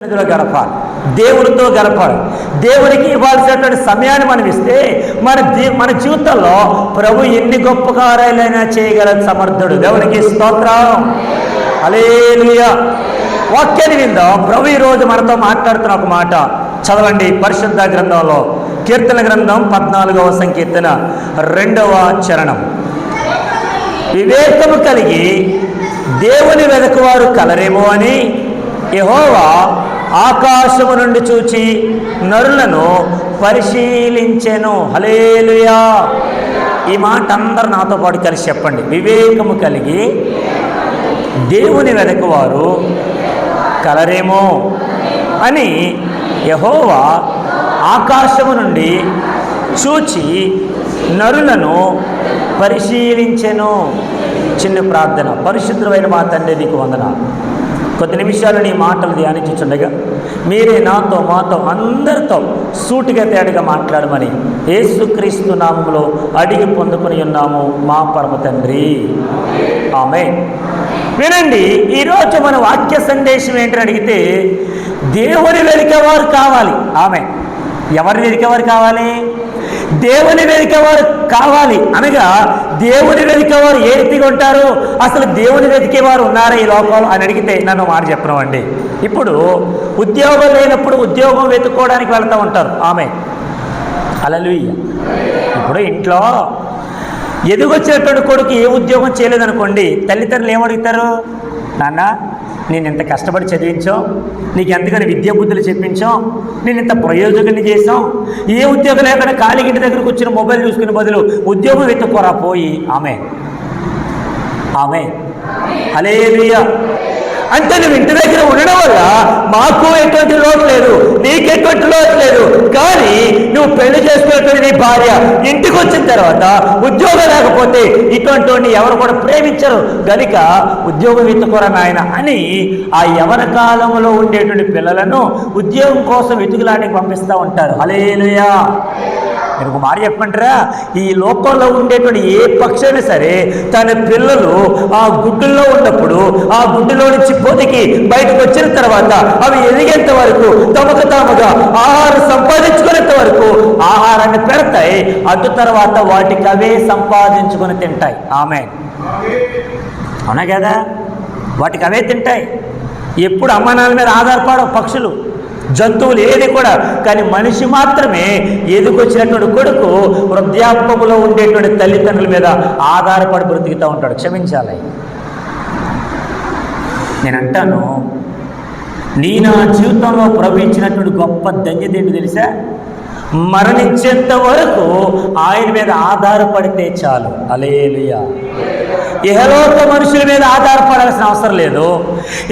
గడపాలి, దేవుడితో గడపాలి. దేవుడికి ఇవ్వాల్సినటువంటి సమయాన్ని మనం ఇస్తే మన జీవితంలో ప్రభు ఎన్ని గొప్ప కార్యాలైనా చేయగల సమర్థుడు. దేవునికి స్తోత్రం, హల్లెలూయా. వాక్యాన్ని విందాం. ప్రభు ఈరోజు మనతో మాట్లాడుతున్న ఒక మాట చదవండి. పరిశుద్ధ గ్రంథంలో కీర్తన గ్రంథం 14వ సంకీర్తన 2వ చరణం. వివేకము కలిగి దేవుని వెదకువారు కలరేమో అని యెహోవా ఆకాశము నుండి చూచి నరులను పరిశీలించెను. హల్లెలూయా. ఈ మాట అందరూ నాతో పాటు కలిసి చెప్పండి. వివేకము కలిగి దేవుని వెదకువారు కలరేమో అని యెహోవా ఆకాశము నుండి చూచి నరులను పరిశీలించెను. చిన్న ప్రార్థన. పరిశుద్ధమైన మా తండ్రి, నీకు వందనాలు. కొద్ది నిమిషాలు నీ మాటలు ధ్యానించుచుండగా మీరే నాతో మాతో అందరితో సూటిగా తేటగా మాట్లాడమని యేసుక్రీస్తు నామములో అడిగి పొందుకొని ఉన్నాము మా పరమ తండ్రి, ఆమేన్. వినండి, ఈరోజు మన వాక్య సందేశం ఏంటని అడిగితే దేవుని వెలికేవారు కావాలి. ఆమేన్. ఎవరిని వెలికేవారు కావాలి? దేవుని వెతికేవారు కావాలి. అనగా దేవుని వెతికేవారు ఏ రీతిగా ఉంటారు? అసలు దేవుని వెతికేవారు ఉన్నారా ఈ లోకంలో అని అడిగితే నన్ను మాట చెప్పినామండి. ఇప్పుడు ఉద్యోగం లేనప్పుడు ఉద్యోగం వెతుక్కోవడానికి వెళ్తూ ఉంటారు. ఆమె హల్లెలూయా. ఇప్పుడు ఇంట్లో ఎదుగొచ్చినటువంటి కొడుకు ఏ ఉద్యోగం చేయలేదనుకోండి, తల్లిదండ్రులు ఏమడుగుతారు? నాన్న, నేను ఇంత కష్టపడి చదివించాం, నీకు ఎంతగానో విద్యా బుద్ధులు చెప్పించాం, నేను ఇంత ప్రయోజకుని చేసాం, ఏ ఉద్యోగం లేకుండా ఖాళీ ఇంటి దగ్గరకు వచ్చిన మొబైల్ చూసుకునే బదులు ఉద్యోగం వెతుక్కోరా పోయి. ఆమె హల్లెలూయా. అంటే నువ్వు ఇంటి దగ్గర ఉండడం వల్ల మాకు ఎటువంటి లోటు లేదు, నీకు ఎటువంటి లోటు లేదు. కానీ నువ్వు పెళ్లి చేసుకున్నటువంటి నీ భార్య ఇంటికి వచ్చిన తర్వాత ఉద్యోగం లేకపోతే ఇటువంటి ఎవరు కూడా ప్రేమించరు. గనుక ఉద్యోగం వెతుకోరా నాయన అని ఆ యవన కాలంలో ఉండేటువంటి పిల్లలను ఉద్యోగం కోసం వెతుకులానికి పంపిస్తూ ఉంటారు. హల్లెలూయా. నేను ఒక మాట చెప్పమంటారా? ఈ లోకంలో ఉండేటువంటి ఏ పక్షైనా సరే తన పిల్లలు ఆ గుడ్డుల్లో ఉన్నప్పుడు ఆ గుడ్డులో నుంచి పొదికి బయటకు వచ్చిన తర్వాత అవి ఎదిగేంత వరకు తమకు తాముగా ఆహారం సంపాదించుకునేంత వరకు ఆహారాన్ని పెడతాయి. అటు తర్వాత వాటికి అవే సంపాదించుకొని తింటాయి. ఆమేన్. అవునా కదా? వాటికి అవే తింటాయి. ఎప్పుడు అమ్మానాల మీద ఆధారపడవు పక్షులు, జంతువులు ఏది కూడా. కానీ మనిషి మాత్రమే ఎదుకొచ్చినటువంటి కొడుకు వృద్ధాప్యములో ఉండేటువంటి తల్లిదండ్రుల మీద ఆధారపడి బ్రతుకుతూ ఉంటాడు. క్షమించాలి. నేను అంటాను, నా జీవితంలో ప్రవహించినటువంటి గొప్ప ధన్యత ఏంటి తెలుసా? మరణించేంత వరకు ఆయన మీద ఆధారపడితే చాలు. హల్లెలూయా. ఇహలోక మనుషుల మీద ఆధారపడాల్సిన అవసరం లేదు.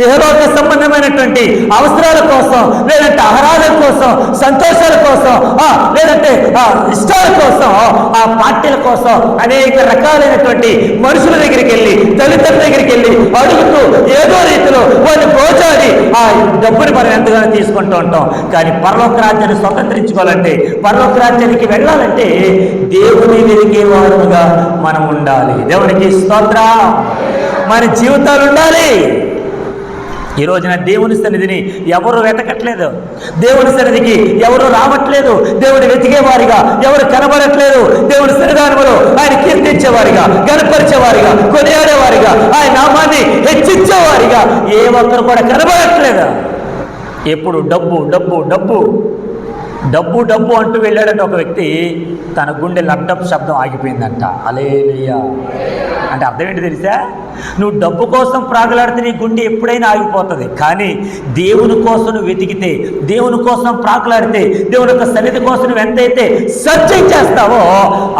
ఇహలోక సంబంధమైనటువంటి అవసరాల కోసం, లేదంటే ఆహారాల కోసం, సంతోషాల కోసం, లేదంటే ఇష్టాల కోసం, ఆ పార్టీల కోసం అనేక రకాలైనటువంటి మనుషుల దగ్గరికి వెళ్ళి, తల్లిదండ్రుల దగ్గరికి వెళ్ళి అడుగుతూ ఏదో రీతిలో వారిని ప్రోత్సాహి ఆ డబ్బుని మనం ఎంతగానో తీసుకుంటూ ఉంటాం. కానీ పరలోక రాజ్యాన్ని స్వతంత్రించుకోవాలంటే, పరలోక రాజ్యానికి వెళ్ళాలంటే దేవుని వెతికే వారుగా మనం ఉండాలి. దేవునికి స్తోత్రం. మన జీవితాలు ఉండాలి. ఈ రోజున దేవుని సన్నిధిని ఎవరు వెతకట్లేదు, దేవుని సన్నిధికి ఎవరు రావట్లేదు, దేవుని వెతికేవారిగా ఎవరు కనబడట్లేదు. దేవుని సన్నిధానంలో ఆయన కీర్తించేవారిగా, గణపరిచేవారిగా, కొనియాడేవారిగా, ఆయన నామాన్ని హెచ్చించేవారిగా ఏ ఒక్కరు కూడా కనబడట్లేదు. ఎప్పుడు డబ్బు డబ్బు డబ్బు డబ్బు డబ్బు అంటూ వెళ్ళాడంటే ఒక వ్యక్తి, తన గుండె లబ్డబ్ శబ్దం ఆగిపోయిందంట. హల్లెలూయా. అంటే అర్థం ఏంటి తెలుసా? నువ్వు డబ్బు కోసం ప్రాకులాడితే నీ గుండె ఎప్పుడైనా ఆగిపోతుంది. కానీ దేవుని కోసం నువ్వు వెతికితే, దేవుని కోసం ప్రాకులాడితే, దేవుని యొక్క సన్నిధి కోసం నువ్వు ఎంతైతే సర్చింగ్ చేస్తావో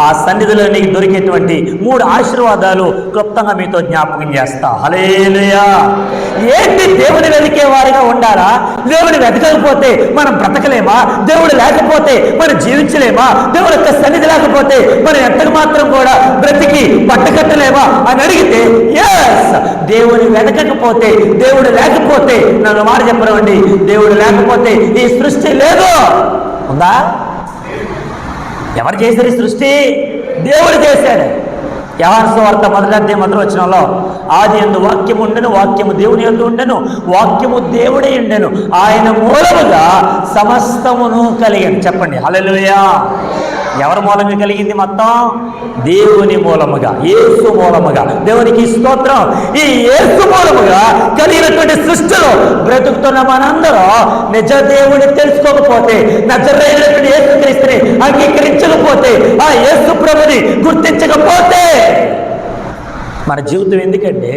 ఆ సన్నిధిలో నీకు దొరికేటువంటి 3 ఆశీర్వాదాలు క్లుప్తంగా మీతో జ్ఞాపకం చేస్తా. హల్లెలూయా. ఏంటి? దేవుని వెతికే వారిగా ఉండాలా? దేవుని వెతకకపోతే మనం బ్రతకలేమా? దేవుడు లేకపోతే మనం జీవించలేమా? దేవుడు యొక్క సన్నిధి లేకపోతే మనం ఎంతకు మాత్రం కూడా బ్రతికి పట్టకట్టలేమా అని అడిగితే దేవుని వెతకకపోతే, దేవుడు లేకపోతే, నన్ను మాట చెప్పరండి, దేవుడు లేకపోతే ఈ సృష్టి లేదు. ఉందా? ఎవరు చేశారు ఈ సృష్టి? దేవుడు చేశాడు. యోహాను సువార్త 1:1 ఆది యందు వాక్యము ఉండెను, వాక్యము దేవుని యందు ఉండెను, వాక్యము దేవుడే ఉండెను, ఆయన మూలముగా సమస్తమును కలిగాను. చెప్పండి హల్లెలూయా. ఎవరి మూలంగా కలిగింది? మొత్తం దేవుని మూలముగా, యేసు మూలముగా. దేవునికి స్తోత్రం. ఈ యేసు మూలముగా కలిగినటువంటి సృష్టిలో బ్రతుకుతున్న మనందరం నిజ దేవుని తెలుసుకోకపోతే, నజరేయుడైనటువంటి యేసుక్రీస్తుని అంగీకరించకపోతే, ఆ యేసు ప్రభుని గుర్తించకపోతే మన జీవితం ఎందుకంటే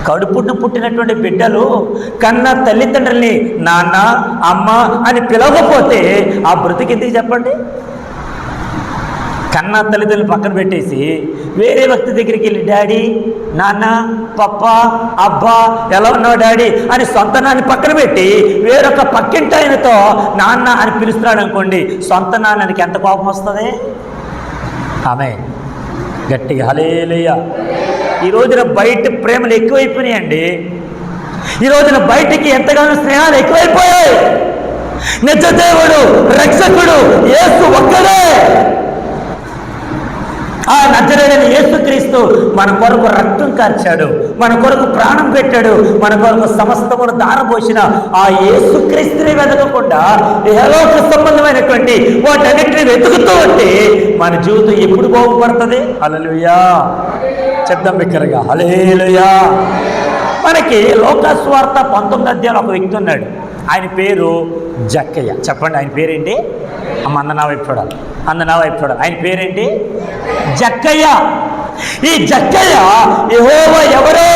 కడుపున పుట్టినటువంటి బిడ్డలు కన్న తల్లిదండ్రుల్ని నాన్న అమ్మ అని పిలవకపోతే ఆ బ్రతికెందుకు చెప్పండి? కన్న తల్లిదండ్రులు పక్కన పెట్టేసి వేరే వ్యక్తి దగ్గరికి వెళ్ళి డాడీ, నాన్న, పప్ప, అబ్బా, ఎలా ఉన్నావు డాడీ అని సొంత నాన్ని పక్కన పెట్టి వేరొక పక్కింటి ఆయనతో నాన్న అని పిలుస్తున్నాడు అనుకోండి, సొంత నాన్నకి ఎంత కోపం వస్తుంది? ఆమె గట్టిగా హల్లెలూయా. ఈ రోజున బయట ప్రేమలు ఎక్కువైపోయినాయండి. ఈ రోజున బయటికి ఎంతగానో స్నేహాలు ఎక్కువైపోయాయి. నిజ దేవుడు రక్షకుడు యేసు ఒక్కడే. ఆ నజరేయుడైన యేసుక్రీస్తు మన కొరకు రక్తం కార్చాడు, మన కొరకు ప్రాణం పెట్టాడు, మన కొరకు సమస్తమును దారపోసిన ఆ యేసుక్రీస్తుని వెతకకుండా ఇహలోక సంబంధమైనటువంటి వాటన్నిటిని వెతుకుతూ ఉంటే మన జీవితం ఎప్పుడు బాగుపడుతుంది? హల్లెలూయా. చెప్దాం బిగ్గరగా హల్లెలూయా. మనకి లోకాసు వార్త 19 ఒక వ్యక్తి ఉన్నాడు. ఆయన పేరు జక్కయ్య. చెప్పండి, ఆయన పేరేంటి? అందనా వైపు చూడాలి, అందనా వైపు చూడాలి. ఆయన పేరేంటి? జక్కయ్య. ఈ జక్కయ్య యెహోవా ఎవరో,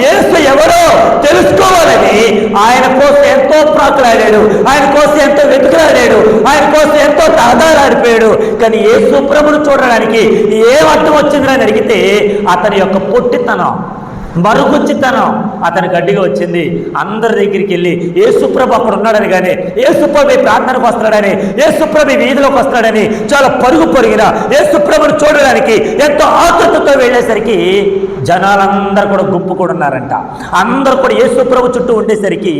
యేసు ఎవరో తెలుసుకోవాలని ఆయన కోసం ఎంతో ప్రాకులాడాడు, ఆయన కోసం ఎంతో వెతుకులాడాడు, ఆయన కోసం ఎంతో తహదాలాడిపోయాడు. కానీ యేసు ప్రభువును చూడడానికి ఏం అర్థం వచ్చిందని అడిగితే అతని యొక్క పొట్టితనం, మరుగుచ్చితనం అతని గడ్డిగా వచ్చింది. అందరి దగ్గరికి వెళ్ళి యేసుప్రభు అక్కడ ఉన్నాడని, కానీ యేసుప్రభు ప్రార్థనకు వస్తాడని, యేసుప్రభు వీధిలోకి వస్తాడని చాలా పరుగు పొరిగిన యేసుప్రభుని చూడడానికి ఎంతో ఆతృతతో వెళ్ళేసరికి జనాలందరూ కూడా గుంపు కూడా ఉన్నారంట. అందరూ కూడా యేసుప్రభు చుట్టూ ఉండేసరికి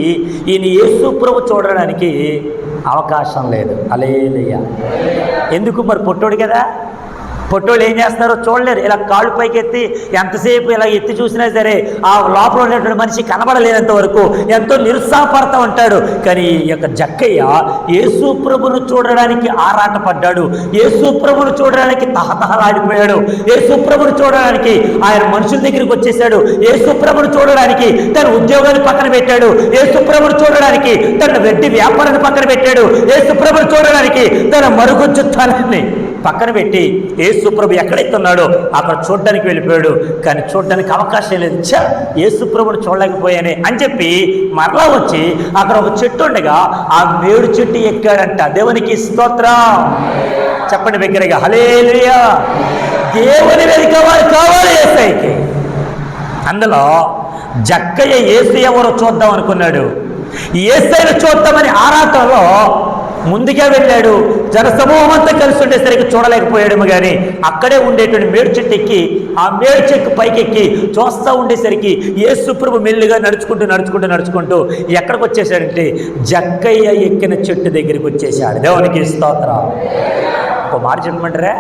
ఈయన యేసుప్రభు చూడడానికి అవకాశం లేదు. హల్లెలూయా. ఎందుకు? మరి పొట్టోడు కదా. పొట్టోళ్ళు ఏం చేస్తారో చూడలేరు. ఇలా కాళ్ళు పైకి ఎత్తి ఎంతసేపు ఇలా ఎత్తి చూసినా సరే ఆ లోపల ఉన్నటువంటి మనిషి కనబడలేనంత వరకు ఎంతో నిరుత్సాహపడతా ఉంటాడు. కానీ ఈ యొక్క జక్కయ్య యేసు ప్రభును చూడడానికి ఆరాటపడ్డాడు, యేసు ప్రభును చూడడానికి తహతహలాడిపోయాడు, యేసు ప్రభును చూడడానికి ఆయన మనుషుల దగ్గరికి వచ్చేసాడు, యేసు ప్రభును చూడడానికి తన ఉద్యోగాన్ని పక్కన పెట్టాడు, యేసు ప్రభును చూడడానికి తన వెడ్డి వ్యాపారాన్ని పక్కన పెట్టాడు, యేసు ప్రభును చూడడానికి తన మరుగుజ్జుతనాన్ని పక్కన పెట్టి యేసు ప్రభు ఎక్కడైతే ఉన్నాడో అక్కడ చూడడానికి వెళ్ళిపోయాడు. కానీ చూడడానికి అవకాశం లేదు. యేసు ప్రభుని చూడలేకపోయానే అని చెప్పి మరలా వచ్చి అక్కడ ఒక చెట్టు ఉండగా ఆ మేడు చెట్టు ఎక్కాడంట. దేవునికి స్తోత్రం. చెప్పండి బిగ్గరగా హల్లెలూయా. దేవుని వెనుకవారు కావాలి యేసయ్యకి. అందులో జక్కయ్య యేసు ఎవరో చూద్దాం అనుకున్నాడు. యేసయ్యను చూద్దామని ఆరాటంలో ముందుగా వెళ్ళాడు. జనసమూహం అంతా కలిసి ఉండేసరికి చూడలేకపోయాడేమో, కానీ అక్కడే ఉండేటువంటి మేడు చెట్టు ఎక్కి ఆ మేడు చెట్టు పైకెక్కి చూస్తూ ఉండేసరికి యేసు ప్రభు మెల్లిగా నడుచుకుంటూ ఎక్కడికి వచ్చేసాడంటే జక్కయ్య ఎక్కిన చెట్టు దగ్గరికి వచ్చేసాడు. దేవునికి స్తోత్రం. ఒక మాట చెప్పమంటారా?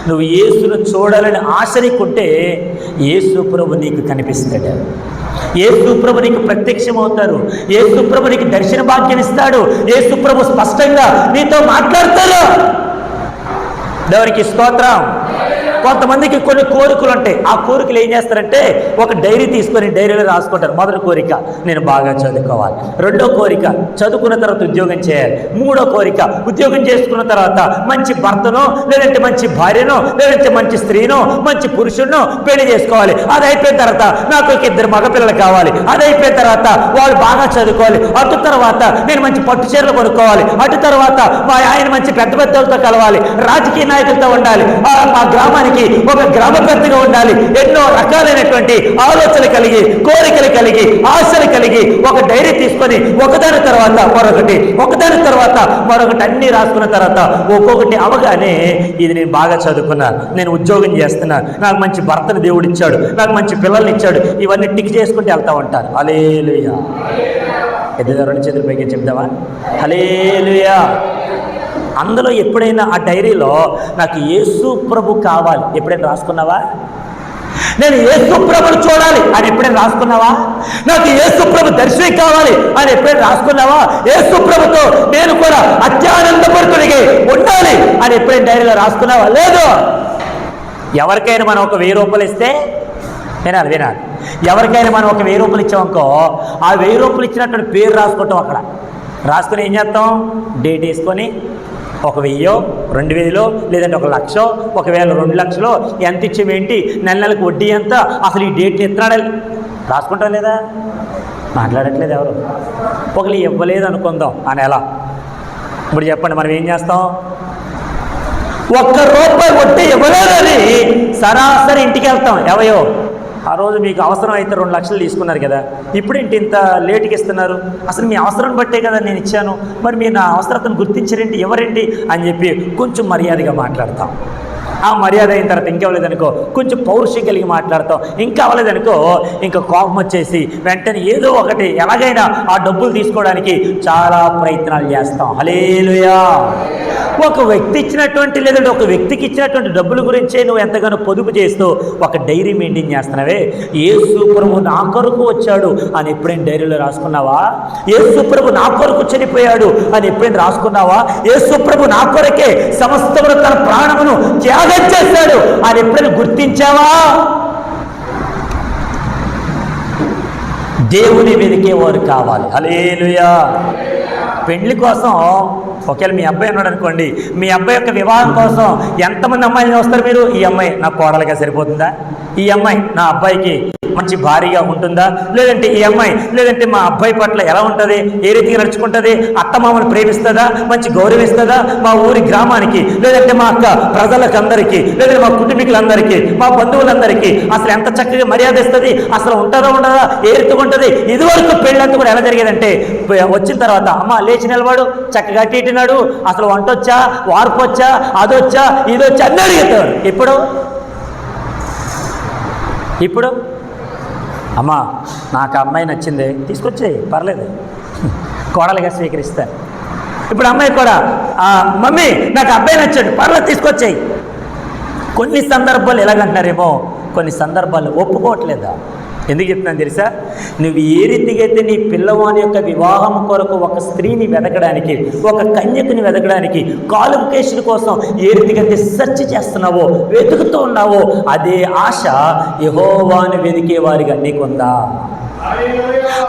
నువ్వు యేసును చూడాలని ఆశ నీకుంటే యేసు ప్రభు నీకు కనిపిస్తాడు, యేసు ప్రభు నీకు ప్రత్యక్షమవుతారు, యేసు ప్రభు నీకు దర్శన భాగ్యం ఇస్తాడు, యేసు ప్రభు స్పష్టంగా నీతో మాట్లాడతాడు. దేవునికి స్తోత్రం. కొంతమందికి కొన్ని కోరికలు ఉంటాయి. ఆ కోరికలు ఏం చేస్తారంటే ఒక డైరీ తీసుకొని డైరీలో రాసుకుంటారు. మొదటి కోరిక నేను బాగా చదువుకోవాలి, రెండో కోరిక చదువుకున్న తర్వాత ఉద్యోగం చేయాలి, మూడో కోరిక ఉద్యోగం చేసుకున్న తర్వాత మంచి భర్తనో లేదంటే మంచి భార్యనో లేదంటే మంచి స్త్రీనో మంచి పురుషుడినో పెళ్లి చేసుకోవాలి. అది అయిపోయిన తర్వాత నాకు ఒక 2 మగపిల్లలు కావాలి. అది అయిపోయిన తర్వాత వాళ్ళు బాగా చదువుకోవాలి. అటు తర్వాత నేను మంచి పట్టు చీరలు కొనుక్కోవాలి. అటు తర్వాత మా ఆయన మంచి పెద్ద పెద్దలతో కలవాలి, రాజకీయ నాయకులతో ఉండాలి, ఆ గ్రామానికి ఒక గ్రామ పెద్దగా ఉండాలి. ఎన్నో రకాలైనటువంటి ఆలోచనలు కలిగి, కోరికలు కలిగి, ఆశలు కలిగి ఒక డైరీ తీసుకొని ఒకదాని తర్వాత మరొకటి అన్ని రాసుకున్న తర్వాత ఒక్కొక్కటి అవగానే ఇది నేను బాగా చదువుకున్నాను, నేను ఉద్యోగం చేస్తున్నాను, నాకు మంచి భర్తను దేవుడు ఇచ్చాడు, నాకు మంచి పిల్లల్ని ఇచ్చాడు, ఇవన్నీ టిక్ చేసుకుంటూ వెళ్తా ఉంటారు. హల్లెలూయా. 2 చేతుల పైకి చెప్దామా? హల్లెలూయా. అందులో ఎప్పుడైనా ఆ డైరీలో నాకు యేసు ప్రభు కావాలి ఎప్పుడైనా రాసుకున్నావా? నేను యేసు ప్రభుని చూడాలి అని ఎప్పుడైనా రాసుకున్నావా? నాకు యేసు ప్రభు దర్శనం కావాలి అని ఎప్పుడైనా రాసుకున్నావా? యేసు ప్రభుతో నేను కూడా అత్యానందపరుతుడికి ఉండాలి అని ఎప్పుడైనా డైరీలో రాసుకున్నావా? లేదు. ఎవరికైనా మనం ఒక 1000 రూపాయలు ఇస్తే వినాలి, ఎవరికైనా మనం ఒక 1000 రూపాయలు ఇచ్చామనుకో, ఆ 1000 రూపాయలు ఇచ్చినటువంటి పేరు రాసుకుంటాం. అక్కడ రాసుకుని ఏం చేస్తాం? డేట్ వేసుకొని 1000, 2000, లేదంటే 1,00,000, ఒకవేళ 2 లక్షలు ఎంత ఇచ్చేమేంటి, నెలకు వడ్డీ ఎంత, అసలు ఈ డేట్ని ఎత్తాడాలి రాసుకుంటాం లేదా? మాట్లాడట్లేదు ఎవరు. ఒకళ్ళు ఇవ్వలేదు అనుకుందాం ఆ నెల. ఇప్పుడు చెప్పండి, మనం ఏం చేస్తాం? ₹1 వడ్డీ ఇవ్వలేదని సరాసరి ఇంటికి వెళ్తాం. ఎవయో ఆ రోజు మీకు అవసరం అయితే 2 లక్షలు తీసుకున్నారు కదా, ఇప్పుడేంటి ఇంత లేటుకి ఇస్తున్నారు? అసలు మీ అవసరం బట్టే కదా నేను ఇచ్చాను, మరి మీరు నా అవసరతను గుర్తించరేంటి, ఎవరేంటి అని చెప్పి కొంచెం మర్యాదగా మాట్లాడతాం. ఆ మర్యాద అయిన తర్వాత ఇంకా అవ్వలేదనుకో కొంచెం పౌరుషం కలిగి మాట్లాడతాం. ఇంకా అవ్వలేదనుకో ఇంకా కోపం వచ్చేసి వెంటనే ఏదో ఒకటి ఎలాగైనా ఆ డబ్బులు తీసుకోవడానికి చాలా ప్రయత్నాలు చేస్తాం. హల్లెలూయా. ఒక వ్యక్తి ఇచ్చినటువంటి లేదంటే ఒక వ్యక్తికి ఇచ్చినటువంటి డబ్బుల గురించే నువ్వు ఎంతగానో పొదుపు చేస్తూ ఒక డైరీ మెయింటైన్ చేస్తున్నావే. యేసు ప్రభు నా కొరకు వచ్చాడు అని ఎప్పుడైనా డైరీలో రాసుకున్నావా? యేసు ప్రభు నా కొరకు చనిపోయాడు అని ఎప్పుడైనా రాసుకున్నావా? యేసు ప్రభు నా కొరకే సమస్తమును తన ప్రాణమును త్యాగం చేశాడు అని ఎప్పుడైనా గుర్తించావా? దేవుని వెతికేవారు కావాలి. హల్లెలూయా. పెళ్లి కోసం ఒకవేళ మీ అబ్బాయి ఉన్నాడు అనుకోండి, మీ అబ్బాయి యొక్క వివాహం కోసం ఎంతమంది అమ్మాయిని వస్తారు మీరు? ఈ అమ్మాయి నా కోడలుగా సరిపోతుందా? ఈ అమ్మాయి నా అబ్బాయికి మంచి భారీగా ఉంటుందా? లేదంటే ఈ అమ్మాయి లేదంటే మా అబ్బాయి పట్ల ఎలా ఉంటుంది, ఏ రీతిగా నడుచుకుంటుంది, అత్తమామను ప్రేమిస్తుందా, మంచి గౌరవిస్తుందా, మా ఊరి గ్రామానికి లేదంటే మా అక్క ప్రజలకు అందరికీ లేదంటే మా కుటుంబీకులందరికీ మా బంధువులందరికీ అసలు ఎంత చక్కగా మర్యాద ఇస్తుంది, అసలు ఉంటుందా ఉండదా, ఏ రీతిగా ఉంటుంది? ఇదివరకు పెళ్ళంతా కూడా ఎలా జరిగేదంటే వచ్చిన తర్వాత అమ్మ లేచి నిలబడు, చక్కగా టీటినాడు, అసలు వంట వచ్చా, వార్పు వచ్చా, అదొచ్చా, ఇదొచ్చా అన్నీ అడిగేవాడు. ఇప్పుడు అమ్మా నాకు అమ్మాయి నచ్చింది, తీసుకొచ్చేయి, పర్లేదు, కోడలుగా స్వీకరిస్తాను. ఇప్పుడు అమ్మాయి కూడా మమ్మీ నాకు అబ్బాయి నచ్చాడు, పర్లేదు తీసుకొచ్చేయి. కొన్ని సందర్భాలు ఎలాగంటున్నారేమో, కొన్ని సందర్భాలు ఒప్పుకోవట్లేదా? ఎందుకు చెప్తున్నాను తెలుసా? నువ్వు ఏ రీతిగా అయితే నీ పిల్లవాని యొక్క వివాహం కొరకు ఒక స్త్రీని వెతకడానికి, ఒక కన్యకుని వెతకడానికి, క్వాలిఫికేషన్ కోసం ఏ రీతిగా అయితే సెర్చ్ చేస్తున్నావో, వెతుకుతూ ఉన్నావో, అదే ఆశ యెహోవాను వెతికే వారిగా నీకుందా?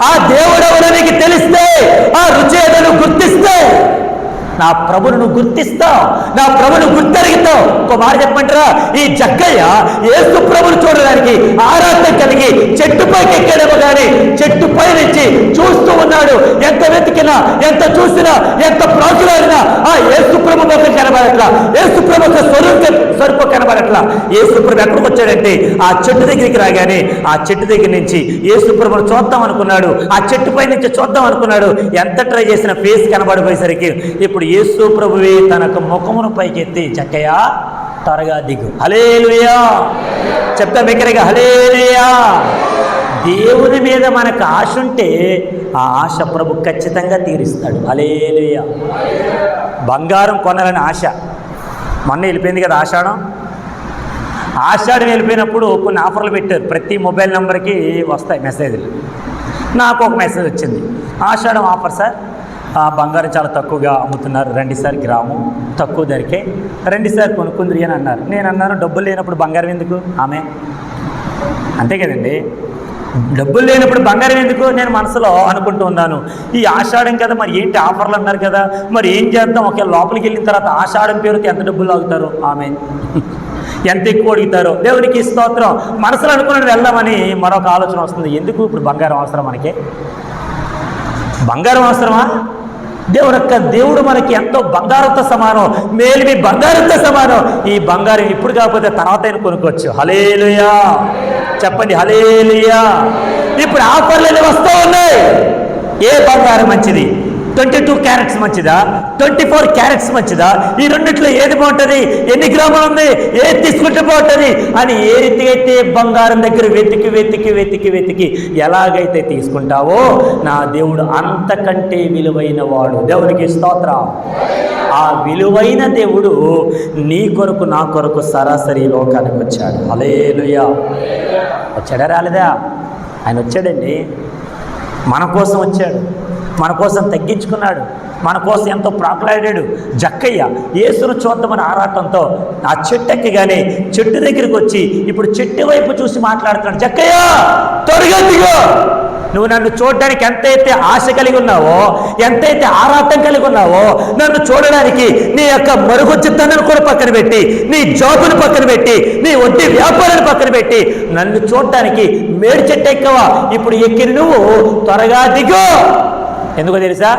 ఆ దేవుడెవరో నీకు తెలిస్తే, ఆ రుచి ఏదో గుర్తిస్తే, నా ప్రభువును గుర్తిస్తావు, నా ప్రభువును గుర్తెరుగుతావు. ఒక మాట చెప్పంటారా? ఈ జక్కయ్య యేసు ప్రభువును చూడడానికి ఆరాధన కలిగి చెట్టుపైకి ఎక్కడేమో కానీ చెట్టుపై నుంచి చూస్తూ ఉన్నాడు. ఎంత వెతికినా, ఎంత చూసినా, ఎంత ప్రాచులాడినా ఆ యేసు ప్రభు ముఖం కనబడట్లా, యేసు ప్రభు స్వరూపం కనబడట్లా. యేసు ప్రభు ఎక్కడికి వచ్చాడంటే ఆ చెట్టు దగ్గరికి రాగానే ఆ చెట్టు దగ్గర నుంచి యేసు ప్రభువును చూద్దాం అనుకున్నాడు, ఆ చెట్టుపై నుంచి చూద్దాం అనుకున్నాడు. ఎంత ట్రై చేసిన ఫేస్ కనబడిపోయేసరికి ఇప్పుడు యేసు ప్రభువే తనకు ముఖమును పైకెత్తి జక్కయ్య త్వరగా దిగు. హల్లెలూయా. చెప్తా బిగ్గరగా హల్లెలూయా. దేవుని మీద మనకు ఆశ ఉంటే ఆ ఆశ ప్రభు ఖచ్చితంగా తీరుస్తాడు. హల్లెలూయా. బంగారం కొనాలని ఆశ మొన్న వెళ్ళిపోయింది కదా ఆషాఢం వెళ్ళిపోయినప్పుడు కొన్ని ఆఫర్లు పెట్టారు. ప్రతి మొబైల్ నెంబర్కి వస్తాయి మెసేజ్లు. నాకు ఒక మెసేజ్ వచ్చింది, ఆషాఢం ఆఫర్ సార్, బంగారం చాలా తక్కువగా అమ్ముతున్నారు, రండి సార్ గ్రామం తక్కువ ధరకే రండి సార్ కొనుక్కుంది అని అన్నారు. నేను అన్నాను డబ్బులు లేనప్పుడు బంగారం ఎందుకు? ఆమె అంతే కదండి, డబ్బులు లేనప్పుడు బంగారం ఎందుకు? నేను మనసులో అనుకుంటూ ఉన్నాను, ఈ ఆషాఢం కదా, మరి ఏంటి ఆఫర్లు అన్నారు కదా, మరి ఏం చేద్దాం? ఒకవేళ లోపలికి వెళ్ళిన తర్వాత ఆషాఢం పేరుతో ఎంత డబ్బులు లాగుతారు, ఆమె ఎంత ఎక్కువ అడుగుతారో, దేవునికి స్తోత్రం. మనసులో అనుకున్నాడు వెళ్దామని మరొక ఆలోచన వస్తుంది, ఎందుకు ఇప్పుడు బంగారం అవసరం? మనకి బంగారం అవసరమా? దేవుడు మనకి ఎంతో బంగారంతో సమానం, మేలిమి బంగారంతో సమానం. ఈ బంగారం ఇప్పుడు కాకపోతే తర్వాత అయినా కొనుక్కోవచ్చు. హల్లెలూయా. చెప్పండి హల్లెలూయా. ఇప్పుడు ఆఫర్లు వస్తూ ఉన్నాయి. ఏ బంగారం మంచిది? 22 క్యారెట్స్ మంచిదా, 24 క్యారెట్స్ మంచిదా, ఈ రెండిట్లో ఏది బాగుంటుంది, ఎన్ని గ్రాములు ఉంది, ఏది తీసుకుంటే బాగుంటుంది అని ఏ రీతి అయితే బంగారం దగ్గర వెతికి వెతికి వెతికి వెతికి ఎలాగైతే తీసుకుంటావో నా దేవుడు అంతకంటే విలువైన వాడు. దేవునికి స్తోత్రం. ఆ విలువైన దేవుడు నీ కొరకు నా కొరకు సరాసరి లోకానికి వచ్చాడు. హల్లెలూయా. వచ్చాడా రాలేదా? ఆయన వచ్చాడండి. మన కోసం వచ్చాడు, మన కోసం తగ్గించుకున్నాడు, మన కోసం ఎంతో ప్రాకులాడాడు. జక్కయ్య యేసును చూద్దామని ఆరాటంతో ఆ చెట్టు ఎక్కగానే చెట్టు దగ్గరికి వచ్చి ఇప్పుడు చెట్టు వైపు చూసి మాట్లాడుతున్నాడు. జక్కయ్య త్వరగా దిగో, నువ్వు నన్ను చూడడానికి ఎంతైతే ఆశ కలిగి ఉన్నావో, ఎంతైతే ఆరాటం కలిగి ఉన్నావో, నన్ను చూడడానికి నీ యొక్క మరుగుజ్జుతనాన్ని కూడా పక్కన పెట్టి, నీ జాబును పక్కన పెట్టి, నీ వడ్డీ వ్యాపారాన్ని పక్కన పెట్టి నన్ను చూడటానికి మేడి చెట్టు ఎక్కవా? ఇప్పుడు ఎక్కిన నువ్వు త్వరగా దిగో. ఎందుకో తెలుసా?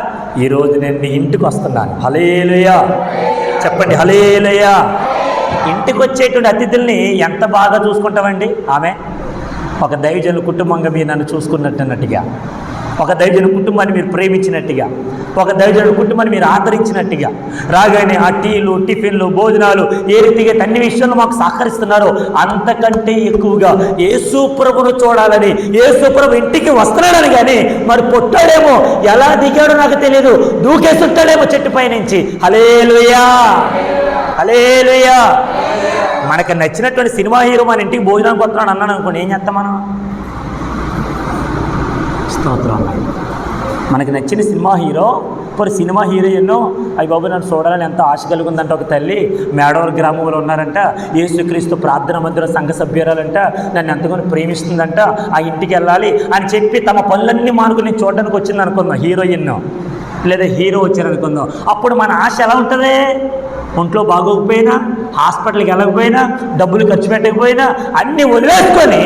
ఈరోజు నేను నీ ఇంటికి వస్తున్నాను. హల్లెలూయా. చెప్పండి హల్లెలూయా. ఇంటికి వచ్చేటువంటి అతిథుల్ని ఎంత బాగా చూసుకుంటామండి. ఆమె ఒక దైవజనుల కుటుంబంగా మీరు నన్ను చూసుకున్నట్టుగా, ఒక దైవజనుల కుటుంబాన్ని మీరు ప్రేమించినట్టుగా, ఒక దైవజనుల కుటుంబాన్ని మీరు ఆదరించినట్టుగా, రాగానే ఆ టీలు, టిఫిన్లు, భోజనాలు ఏ రీతిగా అన్ని విషయాల్లో మాకు సహకరిస్తున్నారో అంతకంటే ఎక్కువగా యేసు ప్రభువును చూడాలని, యేసు ప్రభు ఇంటికి వస్తున్నాడని. కానీ మరి పొట్టాడేమో, ఎలా దిగాడో నాకు తెలియదు, దూకేస్తుంటాడేమో చెట్టుపై నుంచి. హల్లెలూయా, హల్లెలూయా. మనకు నచ్చినటువంటి సినిమా హీరో మన ఇంటికి భోజనానికి వస్తున్నాడు అన్నాను అనుకోండి, ఏం చేస్తాం మనం? స్తోత్రం. మనకి నచ్చిన సినిమా హీరో, ఇప్పుడు సినిమా హీరోయిన్, అయ్యి బాబు నన్ను చూడాలని ఎంతో ఆశ కలుగుందంట. ఒక తల్లి మేడవరం గ్రామంలో ఉన్నారంట, యేసుక్రీస్తు ప్రార్థన మందిర సంఘ సభ్యురాలంట, నన్ను ఎంతగానో ప్రేమిస్తుందంట, ఆ ఇంటికి వెళ్ళాలి అని చెప్పి తమ పనులన్నీ మానుకుని నేను చూడడానికి వచ్చింది అనుకుందాం. హీరోయిన్ లేదా హీరో వచ్చారనుకుందాం. అప్పుడు మన ఆశ ఎలా ఉంటుంది? ఒంట్లో బాగోకపోయినా, హాస్పిటల్కి వెళ్ళకపోయినా, డబ్బులు ఖర్చు పెట్టకపోయినా అన్నీ వదిలేసుకొని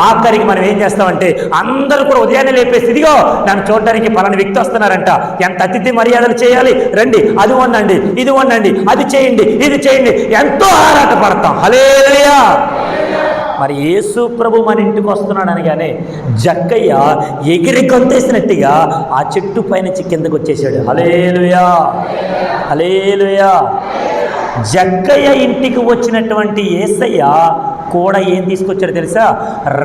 ఆఖరికి మనం ఏం చేస్తామంటే అందరూ కూడా ఉదయాన్నే లేపేసి, ఇదిగో నన్ను చూడడానికి పలానా వ్యక్తి వస్తున్నారంట, ఎంత అతిథి మర్యాదలు చేయాలి, రండి అది వండండి, ఇది వండండి, అది చేయండి, ఇది చేయండి, ఎంతో ఆరాట పడతాం. హల్లెలూయా. మరి యేసు ప్రభు మన ఇంటికి వస్తున్నాడు అనగానే జక్కయ్య ఎగిరి గొంతేసినట్టుగా ఆ చెట్టు పైనుంచి కిందకు వచ్చేసాడు. హల్లెలూయా, హల్లెలూయా. జక్కయ్య ఇంటికి వచ్చినటువంటి యేసయ్య కూడా ఏం తీసుకొచ్చాడు తెలుసా?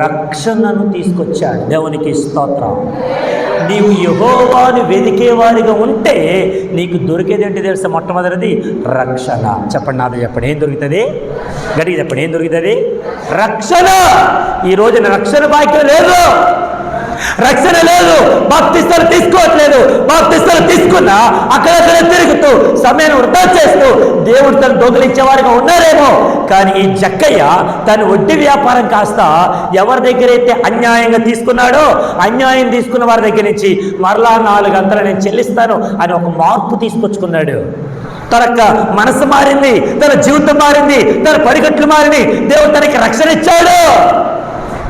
రక్షణను తీసుకొచ్చాడు. దేవునికి స్తోత్రం. నీవు యెహోవాను వెదికేవారిగా ఉంటే నీకు దొరికేది ఏంటి తెలుసా? మొట్టమొదటిది రక్షణ. చెప్పండి, నాతో చెప్పండి, ఏం దొరుకుతుంది? గడికి చెప్పండి, ఏం దొరుకుతుంది? రక్షణ. ఈ రోజున రక్షణ భాగ్యం లేదు, రక్షణ లేదు. బాప్తిస్తాలు తీసుకోవట్లేదు. బాప్తిస్తాలు తీసుకున్నా అక్కడక్కడ తిరుగుతూ సమయాన్ని వృధా చేస్తూ దేవుడు తను దొంగిలించేవారిగా ఉన్నారేమో. కానీ ఈ జక్కయ్య తన వడ్డీ వ్యాపారం కాస్త ఎవరి దగ్గర అయితే అన్యాయంగా తీసుకున్నాడో, అన్యాయం తీసుకున్న వారి దగ్గర నుంచి మరలా 4 గంటలు నేను చెల్లిస్తాను అని ఒక మార్పు తీసుకొచ్చుకున్నాడు. తన మనసు మారింది, తన జీవితం మారింది, తన పరిగెట్లు మారింది. దేవుడు తనకి రక్షణ ఇచ్చాడు.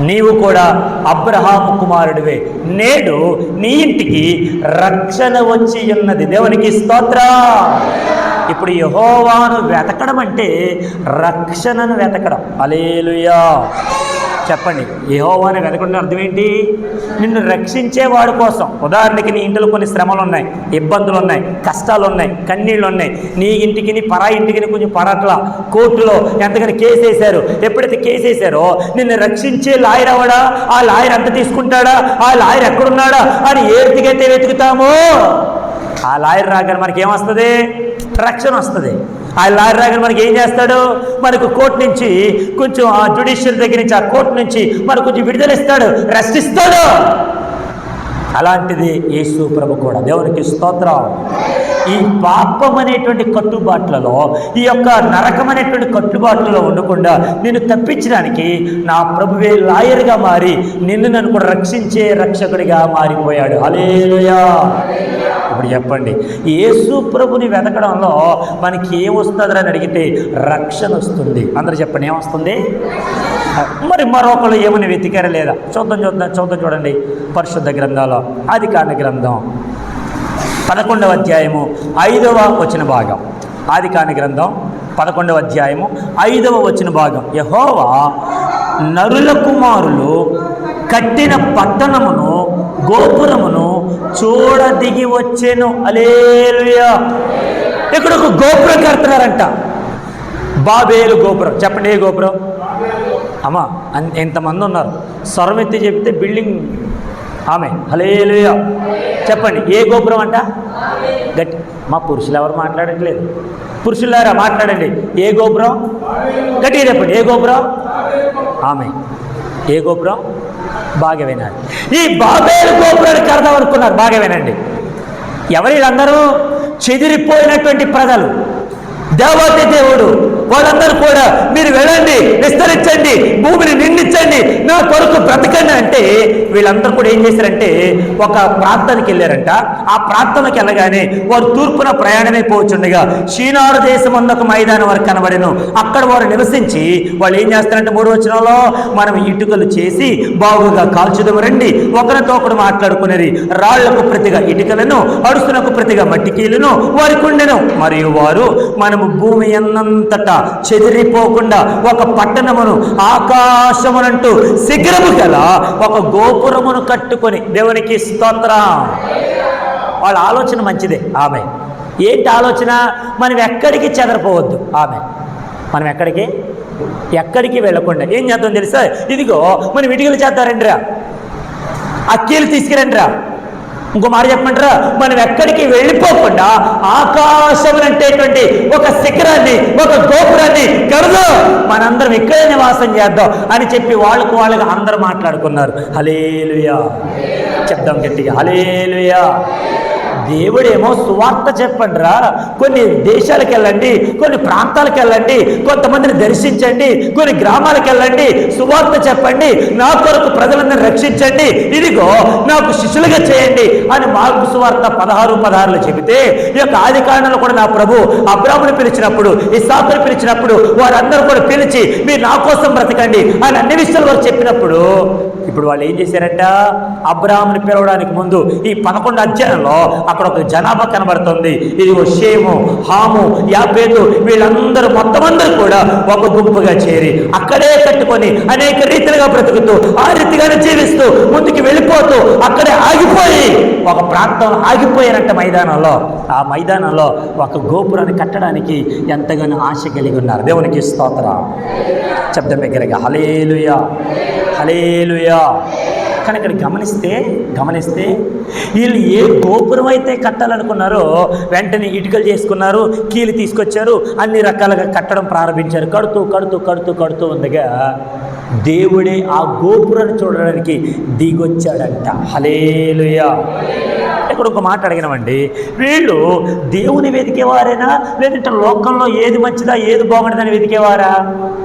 నీవు కూడా అబ్రహాము కుమారుడివే. నేడు నీ ఇంటికి రక్షణ వచ్చి ఉన్నది. దేవునికి స్తోత్రం. ఇప్పుడు యెహోవాను వెతకడం అంటే రక్షణను వెతకడం. హల్లెలూయా. చెప్పండి, యెహోవాను వెతకడం అర్థం ఏంటి? నిన్ను రక్షించేవాడి కోసం. ఉదాహరణకి నీ ఇంటిలో కొన్ని శ్రమలు ఉన్నాయి, ఇబ్బందులు ఉన్నాయి, కష్టాలు ఉన్నాయి, కన్నీళ్ళు ఉన్నాయి. నీ ఇంటికి, నీ పరా ఇంటికి కొంచెం పడట్ల, కోర్టులో ఎంతగానో కేసు వేశారు. ఎప్పుడైతే కేసు వేశారో నిన్ను రక్షించే లాయర్ అవడా, ఆ లాయర్ ఎంత తీసుకుంటాడా, ఆ లాయర్ ఎక్కడున్నాడా అని ఏ రీతికైతే వెతుకుతామో ఆ లాయర్ రాగానే మనకి ఏమొస్తుంది? రక్షణ వస్తుంది. ఆ లాయర్ రాగానే మనకి ఏం చేస్తాడు? మనకు కోర్టు నుంచి కొంచెం, ఆ జ్యుడిషియల్ దగ్గర నుంచి, ఆ కోర్టు నుంచి మనకు కొంచెం విడుదల ఇస్తాడు, రెస్ట్ ఇస్తాడు. అలాంటిది యేసు ప్రభు కూడా. దేవునికి స్తోత్రం. ఈ పాపం అనేటువంటి కట్టుబాట్లలో, ఈ యొక్క నరకం అనేటువంటి కట్టుబాట్లలో ఉండకుండా నిన్ను తప్పించడానికి నా ప్రభువే లాయర్గా మారి నన్ను కూడా రక్షించే రక్షకుడిగా మారిపోయాడు. హల్లెలూయా. ఇప్పుడు చెప్పండి, యేసు ప్రభుని వెతకడంలో మనకి ఏమొస్తుందని అడిగితే రక్షణ వస్తుంది. అందరూ చెప్పండి, ఏమొస్తుంది? మరి మరొకరు ఏమని వెతికారా లేదా? చూద్దాం చూడండి. పరిశుద్ధ గ్రంథాలు ఆదికాండ గ్రంథం 11వ అధ్యాయము 5వ వచన భాగం. ఆదికాండ గ్రంథం 11వ అధ్యాయము 5వ వచన భాగం. యెహోవా నరుల కుమారులు కట్టిన పట్టణమును, గోపురమును చూడ దిగి వచ్చెను. హల్లెలూయా. ఇక్కడ ఒక గోపురం కడుతున్నారంట, బాబేలు గోపురం. చెప్పండి, ఏ గోపురం? అమ్మా ఎంతమంది ఉన్నారు, స్వరం ఎత్తి చెప్తే బిల్డింగ్. ఆమె హల్లెలూయా. చెప్పండి, ఏ గోపురం అంట? గట్టి. మా పురుషులు ఎవరు మాట్లాడట్లేదు? పురుషులారా మాట్లాడండి. ఏ గోపురం? గట్టిగా చెప్పండి, ఏ గోపురం? ఆమె ఏ గోపురం? బాగా వినాలి. ఈ బాబేలు గోపురాన్ని కడదాం అనుకున్నారు. బాగా వినండి. ఎవరు వీళ్ళందరూ? చెదిరిపోయినటువంటి ప్రజలు, దేవాది దేవుడు వాళ్ళందరూ కూడా మీరు వెళ్ళండి, విస్తరించండి, భూమిని నిండించండి, నా కొరకు బ్రతకండి అంటే వీళ్ళందరూ కూడా ఏం చేశారంటే ఒక ప్రాంతానికి వెళ్ళారంట. ఆ ప్రాంతానికి వెళ్ళగానే వారు తూర్పున ప్రయాణమే పోవచ్చుండగా షీనారు దేశం అన్న ఒక మైదానం వరకు కనబడెను. అక్కడ వారు నివసించి వాళ్ళు ఏం చేస్తారంటే 3వ వచనంలో, మనం ఇటుకలు చేసి బాగుగా కాల్చుదము రండి, ఒకరితో ఒకరు మాట్లాడుకునేది. రాళ్లకు ప్రతిగా ఇటుకలను, అడుసునకు ప్రతిగా మట్టికీలను వారికి ఉండెను. మరియు వారు మనము భూమి అన్నంతటా చెదిరిపోకుండా ఒక పట్టణమును ఆకాశమునంటూ శిఖరము గల ఒక గోపురమును కట్టుకొని, దేవునికి స్తోత్రం. వాళ్ళ ఆలోచన మంచిదే. ఆమె ఏంటి ఆలోచన? మనం ఎక్కడికి చెదరిపోవద్దు. ఆమె మనం ఎక్కడికి వెళ్ళకుండా ఏం చేద్దాం తెలుసా? ఇదిగో మనం ఇటుకలు చేద్దారండిరా, అక్కీలు తీసుకురండిరా. ఇంకో మాట చెప్పమంటారా? మనం ఎక్కడికి వెళ్ళిపోకుండా ఆకాశం అంటేటువంటి ఒక శిఖరాన్ని, ఒక గోపురాన్ని కడదాం, మనందరం ఇక్కడే నివాసం చేద్దాం అని చెప్పి వాళ్ళకు అందరూ మాట్లాడుకున్నారు. హల్లెలూయా. చెప్దాం గట్టిగా, హల్లెలూయా. దేవుడేమో సువార్త చెప్పండిరా, కొన్ని దేశాలకు వెళ్ళండి, కొన్ని ప్రాంతాలకు వెళ్ళండి, కొంతమందిని దర్శించండి, కొన్ని గ్రామాలకు వెళ్ళండి, సువార్త చెప్పండి, నా కొరకు ప్రజలందరినీ రక్షించండి, ఇదిగో నాకు శిష్యులుగా చేయండి అని మార్కు సువార్త 16:16 చెబితే, ఈ యొక్క ఆది కాండంలో కూడా నా ప్రభు అబ్రాహామును పిలిచినప్పుడు, ఇస్సాకును పిలిచినప్పుడు వారందరూ కూడా పిలిచి మీరు నా కోసం బ్రతకండి అని అన్ని విషయాలు వారు చెప్పినప్పుడు, ఇప్పుడు వాళ్ళు ఏం చేశారంట? అబ్రాహామును పిలవడానికి ముందు ఈ 11 అధ్యాయంలో అక్కడ ఒక జనాభా కనబడుతుంది. ఇది షేము, హాము, యాపేతు, వీళ్ళందరూ మొత్తం అందరూ కూడా ఒక గుంపుగా చేరి అక్కడే కట్టుకొని అనేక రీతిలుగా బ్రతుకుతూ ఆ రీతిగానే జీవిస్తూ ముందుకు వెళ్ళిపోతూ అక్కడే ఆగిపోయి ఒక ప్రాంతంలో ఆగిపోయారంట మైదానంలో. ఆ మైదానంలో ఒక గోపురాన్ని కట్టడానికి ఎంతగానో ఆశ కలిగి ఉన్నారు. దేవునికి స్తోత్రం. శబ్దం దగ్గరగా హల్లెలూయా, హల్లెలూయా. కానీ ఇక్కడ గమనిస్తే వీళ్ళు ఏ గోపురం అయితే కట్టాలనుకున్నారో వెంటనే ఇటుకలు చేసుకున్నారు, కీలు తీసుకొచ్చారు, అన్ని రకాలుగా కట్టడం ప్రారంభించారు. కడుతూ ఉండగా దేవుడే ఆ గోపురాన్ని చూడడానికి దిగొచ్చాడంట. హల్లెలూయా. ఇక్కడ ఒక మాట అడిగినామండి, వీళ్ళు దేవుని వెతికేవారేనా లేదంటే లోకంలో ఏది మంచిదా ఏది బాగుంటుందని వెతికేవారా?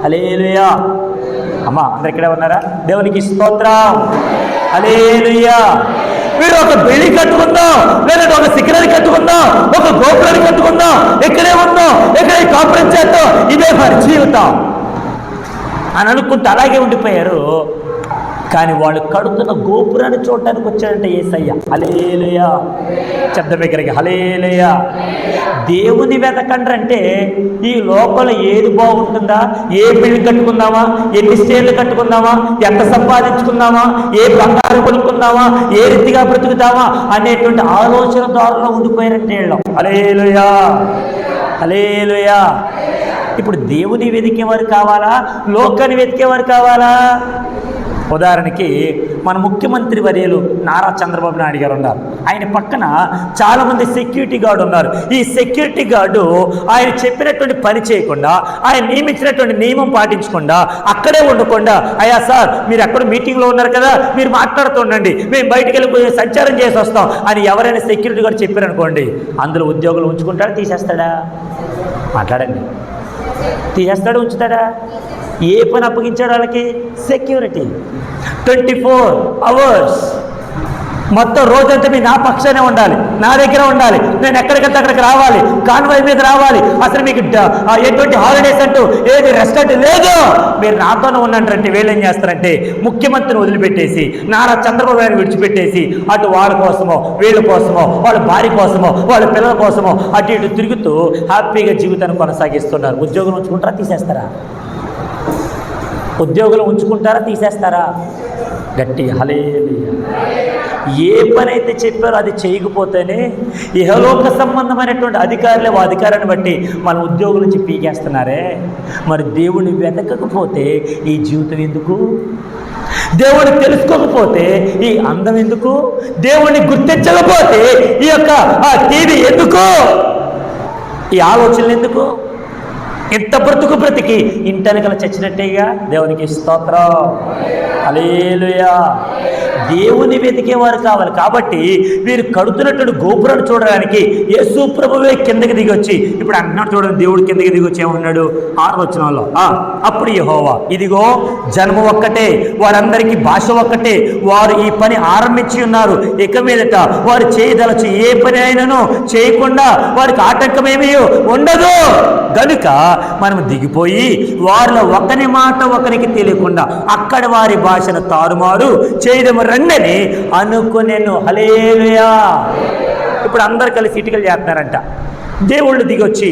హల్లెలూయా. అమ్మా అందరు ఇక్కడే ఉన్నారా? దేవునికి స్తోత్రం. హల్లెలూయా. వీడు ఒక బిల్డింగ్ కట్టుకుందాం, లేదంటే ఒక శిఖరాన్ని కట్టుకుందాం, ఒక గోపురాన్ని కట్టుకుందాం, ఇక్కడే ఉందాం, ఇక్కడే కాపురం చేద్దాం, ఇదే మరి జీవితం అని అనుకుంటూ అలాగే ఉండిపోయారు. కానీ వాళ్ళు కడుతున్న గోపురాన్ని చూడటానికి వచ్చాడంటే యేసయ్య. హల్లెలూయా. శబ్దం దగ్గరికి హల్లెలూయా. దేవుని వెతకండి అంటే ఈ లోపల ఏది బాగుంటుందా, ఏ బిల్డింగ్ కట్టుకుందామా, ఎన్ని స్టేర్లు కట్టుకుందామా, ఎంత సంపాదించుకుందామా, ఏ బంగారు కొనుక్కుందామా, ఏ రీతిగా బ్రతుకుతామా అనేటువంటి ఆలోచన ద్వారా ఉండిపోయారంటే వీళ్ళం. హల్లెలూయా, హల్లెలూయా. ఇప్పుడు దేవుని వెతికేవారు కావాలా, లోకాన్ని వెతికేవారు కావాలా? ఉదాహరణకి మన ముఖ్యమంత్రి వర్యులు నారా చంద్రబాబు నాయుడు గారు ఉన్నారు. ఆయన పక్కన చాలామంది సెక్యూరిటీ గార్డు ఉన్నారు. ఈ సెక్యూరిటీ గార్డు ఆయన చెప్పినటువంటి పని చేయకుండా, ఆయన నియమించినటువంటి నియమం పాటించకుండా, అక్కడే ఉండకుండా, అయ్యా సార్ మీరు ఎక్కడ మీటింగ్లో ఉన్నారు కదా, మీరు మాట్లాడుతూ ఉండండి, మేము బయటికి వెళ్ళి సంచారం చేసి వస్తాం అని ఎవరైనా సెక్యూరిటీ గార్డు చెప్పారనుకోండి, అందులో ఉద్యోగులు ఉంచుకుంటాడా తీసేస్తాడా? మాట్లాడండి. తీసేస్తాడా ఉంచుతాడా? ఏ పని అప్పగించాడు వాళ్ళకి? సెక్యూరిటీ. 24 hours మొత్తం రోజంతా మీ నా పక్షానే ఉండాలి, నా దగ్గర ఉండాలి, నేను ఎక్కడికంటే అక్కడికి రావాలి, కాన్వాయ్ మీద రావాలి, అసలు మీకు ఎటువంటి హాలిడేస్ అంటూ ఏది రెస్ట్ అంటూ లేదు, మీరు నాతోనే ఉన్నంటే వీళ్ళు ఏం చేస్తారంటే ముఖ్యమంత్రిని వదిలిపెట్టేసి నారా చంద్రబాబు నాయుడు విడిచిపెట్టేసి అటు వాళ్ళ కోసమో వీళ్ళ కోసమో వాళ్ళ భార్య కోసమో వాళ్ళ పిల్లల కోసమో అటు ఇటు తిరుగుతూ హ్యాపీగా జీవితాన్ని కొనసాగిస్తున్నారు. ఉద్యోగం ఉంచుకుంటారా తీసేస్తారా? ఉద్యోగులు ఉంచుకుంటారా తీసేస్తారా? గట్టి హల్లెలూయా. ఏ పని అయితే చెప్పారో అది చేయకపోతేనే ఇహలోక సంబంధమైనటువంటి అధికారులు అధికారాన్ని బట్టి మన ఉద్యోగుల నుంచి పీకేస్తున్నారే. మరి దేవుని వెతకకపోతే ఈ జీవితం ఎందుకు? దేవుడిని తెలుసుకోకపోతే ఈ అందం ఎందుకు? దేవుణ్ణి గుర్తించకపోతే ఈ యొక్క టీవీ ఎందుకు? ఈ ఆలోచనలు ఎందుకు? ఇంత బ్రతికి ఇంటెనకల చచ్చినట్టేగా. దేవునికి స్తోత్రం, హల్లెలూయా. దేవుని వెతికేవారు కావాలి. కాబట్టి వీరు కడుతున్నటువంటి గోపురాన్ని చూడడానికి యేసు ప్రభువే కిందకి దిగి వచ్చి, ఇప్పుడు అంటున్నాడు చూడండి, దేవుడు కిందకి దిగి వచ్చి ఏమన్నాడు 6వ వచనంలో, అప్పుడు యెహోవా, ఇదిగో జన్మ ఒక్కటే, వారందరికీ భాష ఒక్కటే, వారు ఈ పని ఆరంభించి ఉన్నారు. ఇక మీదట వారు చేయదలచి ఏ పని అయినను చేయకుండా వారికి ఆటంకమేమీ ఉండదు. కనుక మనం దిగిపోయి వారిలో ఒకరి మాట ఒకరికి తెలియకుండా అక్కడ వారి భాషను తారుమారు చేయడం రండని అనుకునేను. హల్లెలూయా. ఇప్పుడు అందరు కలిసి ఇటుకలు చేస్తున్నారంట. దేవుళ్ళు దిగొచ్చి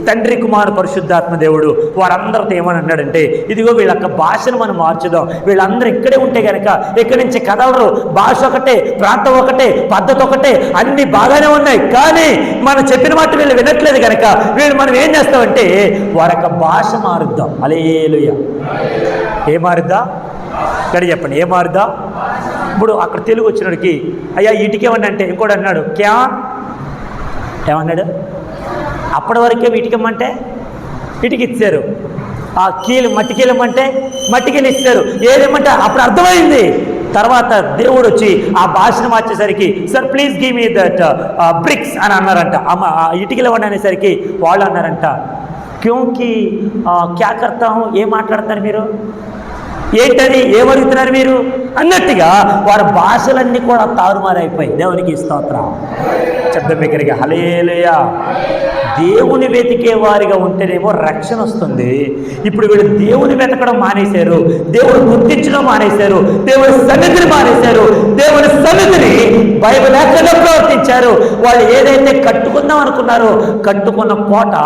తండ్రి కుమార పరిశుద్ధాత్మ దేవుడు వారందరితో ఏమని అన్నాడంటే, ఇదిగో వీళ్ళ భాషను మనం మార్చుదాం. వీళ్ళందరూ ఇక్కడే ఉంటే కనుక ఇక్కడి నుంచి కదలరు. భాష ఒకటే, ప్రాంతం ఒకటే, పద్ధతి ఒకటే, అన్ని బాగానే ఉన్నాయి. కానీ మనం చెప్పిన మాట వీళ్ళు వినట్లేదు కనుక వీళ్ళు మనం ఏం చేస్తామంటే వారొక భాష మారుద్దాం. హల్లెలూయా. ఏ మారుద్దాం? ఇక్కడ చెప్పండి, ఏ మారుద్దాం? ఇప్పుడు అక్కడ తెలుగు వచ్చినోడికి అయ్యా ఇటుకేమన్నా అంటే ఇంకోటి అన్నాడు క్యా, ఏమన్నాడు? అప్పటి వరకే ఇటుకమ్మంటే ఇటుక ఇచ్చారు. ఆ కీలు మట్టికీలమ్మంటే మట్టికీలు ఇచ్చారు. ఏదేమంటే అప్పుడు అర్థమైంది. తర్వాత దేవుడు వచ్చి ఆ భాషను మార్చేసరికి sir please give me that bricks అని అన్నారంట. ఇటుకలు ఇవ్వండి అనేసరికి వాళ్ళు అన్నారంట క్యోంకి క్యా కర్తా హూ, ఏం మాట్లాడుతున్నారు మీరు, ఏంటది, ఏమడుగుతున్నారు మీరు అన్నట్టుగా వారి భాషలన్నీ కూడా తారుమారైపోయి. దేవునికి స్తోత్రం. శబ్దం దగ్గరికి హల్లెలూయా. దేవుని వెతికే వారిగా ఉంటేనేమో రక్షణ వస్తుంది. ఇప్పుడు వీళ్ళు దేవుని వెతకడం మానేశారు, దేవుడు గుర్తించడం మానేశారు, దేవుని సన్నిధిని మానేశారు, దేవుని సన్నిధిని బైబిల్ లేకుండా ప్రవర్తించారు. వాళ్ళు ఏదైతే కట్టుకుందాం అనుకున్నారో కట్టుకున్న కోట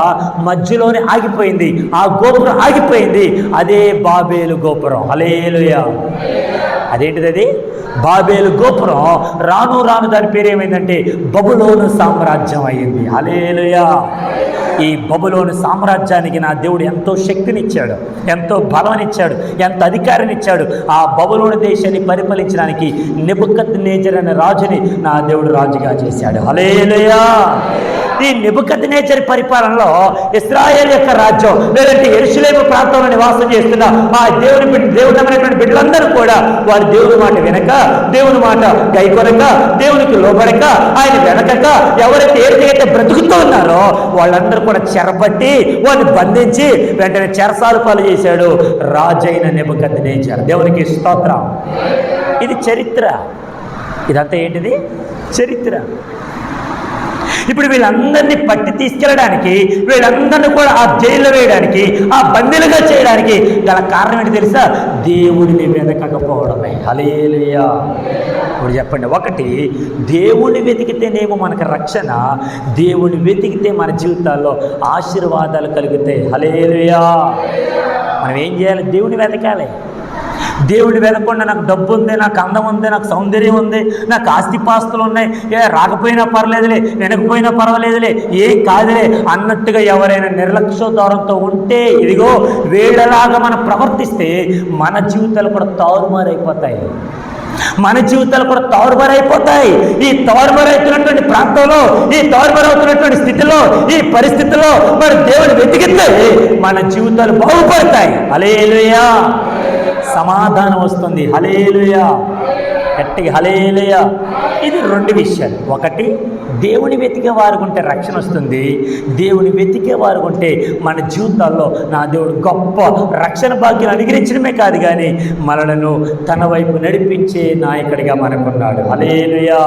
మధ్యలోనే ఆగిపోయింది. ఆ గోపురం ఆగిపోయింది. అదే బాబేలు గోపురం. హల్లెలూయా. అదేంటిది? అది బాబేలు గోపురం. రాను రాను దాని పేరు ఏమైందంటే బబులోను సామ్రాజ్యం అయ్యింది. హల్లెలూయా. ఈ బబులోను సామ్రాజ్యానికి నా దేవుడు ఎంతో శక్తినిచ్చాడు, ఎంతో బలాన్నిచ్చాడు, ఎంత అధికారాన్నిచ్చాడు. ఆ బబులోను దేశాన్ని పరిపాలించడానికి నెబుకద్నెజరు అనే రాజుని నా దేవుడు రాజుగా చేశాడు. హల్లెలూయా. ఈ నెబుకద్నెజరు పరిపాలనలో ఇశ్రాయేలు యొక్క రాజ్యం లేదంటే యెరూషలేము ప్రాంతంలో నివాసం చేస్తున్న ఆ దేవుడమైనటువంటి బిడ్డలందరూ కూడా వారి దేవుని మాట వినక, దేవుని మాట గైకొనక, దేవునికి లోబడక, ఆయన వెనకక ఎవరైతే ఏదైతే బ్రతుకుతూ ఉన్నారో వాళ్ళందరూ కూడా చెరపట్టి వాడిని బంధించి వెంటనే చెరసాల పాలు చేశాడు రాజైన నెబుకద్నెజరు. దేవునికి స్తోత్రం. ఇది చరిత్ర. ఇదంతా ఏంటిది? చరిత్ర. ఇప్పుడు వీళ్ళందరినీ పట్టి తీసుకెళ్ళడానికి, వీళ్ళందరినీ కూడా ఆ జైల్లో వేయడానికి, ఆ బందీలుగా చేయడానికి గల కారణం ఏంటి తెలుసా? దేవుడిని వెతకకపోవడమే. హల్లెలూయా. ఇప్పుడు చెప్పండి, ఒకటి దేవుని వెతికితేనేమో మనకు రక్షణ, దేవుని వెతికితే మన జీవితాల్లో ఆశీర్వాదాలు కలుగుతాయి. హల్లెలూయా. మనం ఏం చేయాలి? దేవుని వెతకాలి. దేవుడిని వెతకుండా నాకు డబ్బు ఉంది, నాకు అందం ఉంది, నాకు సౌందర్యం ఉంది, నాకు ఆస్తిపాస్తులు ఉన్నాయి, రాకపోయినా పర్లేదులే, వెనకపోయినా పర్వాలేదులే, ఏం కాదులే అన్నట్టుగా ఎవరైనా నిర్లక్ష్యోదారంతో ఉంటే, ఇదిగో వీళ్ళలాగా మనం ప్రవర్తిస్తే మన జీవితాలు కూడా తారుమారైపోతాయి. మన జీవితాలు కూడా తారుమారైపోతాయి. ఈ తారుమారైతున్నటువంటి ప్రాంతంలో, ఈ తారుమారవుతున్నటువంటి స్థితిలో, ఈ పరిస్థితిలో మరి దేవుని వెతికితే మన జీవితాలు బాగుపడతాయి. హల్లెలూయా. సమాధానం వస్తుంది. హల్లెలూయా. గట్టిగా హల్లెలూయా. ఇది రెండు విషయాలు. ఒకటి, దేవుని వెతికే వారు ఉంటే రక్షణ వస్తుంది. దేవుని వెతికే వారు ఉంటే మన జీవితాల్లో నా దేవుడు గొప్ప రక్షణ భాగ్యం అనుగ్రహించడమే కాదు కానీ మనలను తన వైపు నడిపించే నాయకుడిగా మనకున్నాడు. హల్లెలూయా.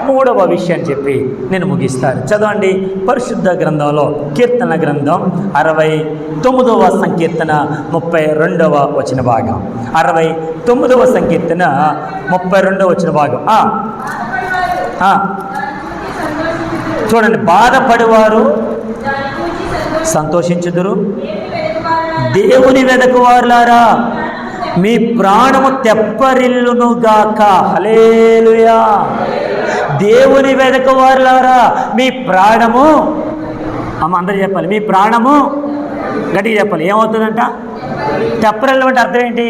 మూడవ విషయం చెప్పి నేను ముగిస్తాను. చదవండి పరిశుద్ధ గ్రంథంలో కీర్తన గ్రంథం 69వ సంకీర్తన 32వ వచన భాగం. 69వ సంకీర్తన 32వ వచన భాగం. చూడండి, బాధపడేవారు సంతోషించుదురు, దేవుని వెదకువారులారా మీ ప్రాణము తెప్పరిల్లునుగాక. హల్లెలూయా. దేవుని వెదక వారులారా మీ ప్రాణము, అమ్మ అందరూ చెప్పాలి, మీ ప్రాణము గట్టిగా చెప్పాలి. ఏమవుతుందంట? తెప్పరిల్లం అంటే అర్థం ఏంటి?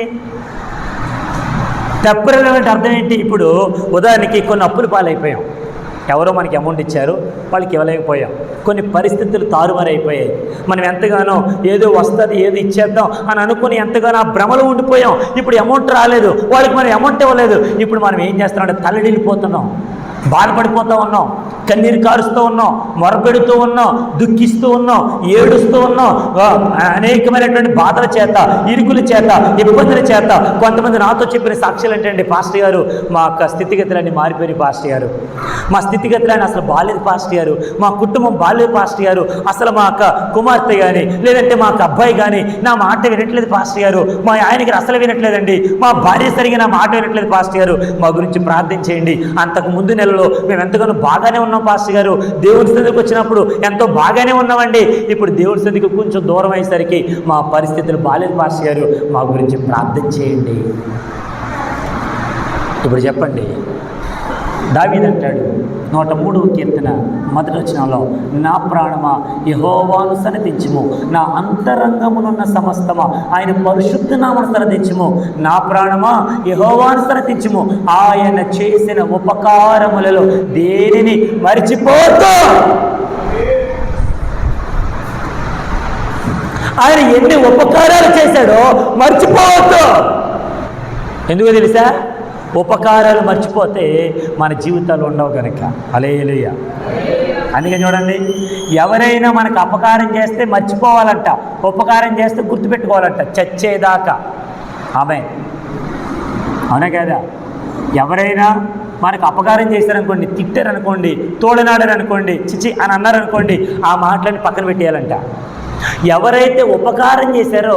తెప్పరిల్లం అంటే అర్థం ఏంటి? ఇప్పుడు ఉదాహరణకి కొన్ని అప్పులు పాలైపోయాం, ఎవరో మనకి అమౌంట్ ఇచ్చారు, వాళ్ళకి ఇవ్వలేకపోయాం, కొన్ని పరిస్థితులు తారుమారైపోయాయి, మనం ఎంతగానో ఏదో వస్తుంది ఏదో ఇచ్చేద్దాం అని అనుకుని ఎంతగానో ఆ భ్రమలో ఉండిపోయాం. ఇప్పుడు అమౌంట్ రాలేదు, వాళ్ళకి మనం అమౌంట్ ఇవ్వలేదు. ఇప్పుడు మనం ఏం చేస్తున్నామంటే తల్లడిల్లిపోతున్నాం, బాధపడిపోతూ ఉన్నాం, కన్నీరు కారుస్తూ ఉన్నాం, మొరపెడుతూ ఉన్నాం, దుఃఖిస్తూ ఉన్నాం, ఏడుస్తూ ఉన్నాం. అనేకమైనటువంటి బాధల చేత, ఇరుకుల చేత, ఇబ్బందుల చేత. కొంతమంది నాతో చెప్పిన సాక్ష్యాలు ఏంటంటే, పాస్టర్ గారు మా యొక్క స్థితిగతులన్నీ మారిపోయినాయి పాస్టర్ గారు, మా స్థితిగతులని అసలు బాలేదు పాస్టర్ గారు, మా కుటుంబం బాలేదు పాస్టర్ గారు, అసలు మా యొక్క కుమార్తె కానీ లేదంటే మా యొక్క అబ్బాయి కానీ నా మాట వినట్లేదు పాస్టర్ గారు, మా ఆయనకి అసలు వినట్లేదండి, మా భార్య సరిగా నా మాట వినట్లేదు పాస్టర్ గారు, మా గురించి ప్రార్థన చేయండి. అంతకు ముందు నెలలో మేము ఎంతగానో బాగానే ఉన్నాం పాస్టర్ గారు, దేవుడి సన్నిధికి వచ్చినప్పుడు ఎంతో బాగానే ఉన్నామండి, ఇప్పుడు దేవుడి సన్నిధికి కొంచెం దూరం అయ్యేసరికి మా పరిస్థితులు బాలేదు పాస్టర్ గారు, మా గురించి ప్రార్థన చేయండి. ఇప్పుడు చెప్పండి, దావీదు అంటాడు 103వ కీర్తన 1వ వచనంలో, నా ప్రాణమా యెహోవాను సన్నిధించుము, నా అంతరంగమునున్న సమస్తమా ఆయన పరిశుద్ధ నామమును సన్నిధించుము. నా ప్రాణమా యెహోవాను సన్నిధించుము, ఆయన చేసిన ఉపకారములలో దేనిని మరిచిపోతూ. ఆయన ఎన్ని ఉపకారాలు చేశాడో మర్చిపోవద్దు. ఎందుకో తెలుసా? ఉపకారాలు మర్చిపోతే మన జీవితాలు ఉండవు కనుక. హల్లెలూయా. అందుకని చూడండి, ఎవరైనా మనకు అపకారం చేస్తే మర్చిపోవాలంట, ఉపకారం చేస్తే గుర్తుపెట్టుకోవాలంట చచ్చేదాకా. ఆమె అవునా కదా? ఎవరైనా మనకు అపకారం చేశారనుకోండి, తిట్టారనుకోండి, తోడనాడారనుకోండి, చిచి అని అన్నారనుకోండి, ఆ మాటలని పక్కన పెట్టేయాలంట. ఎవరైతే ఉపకారం చేశారో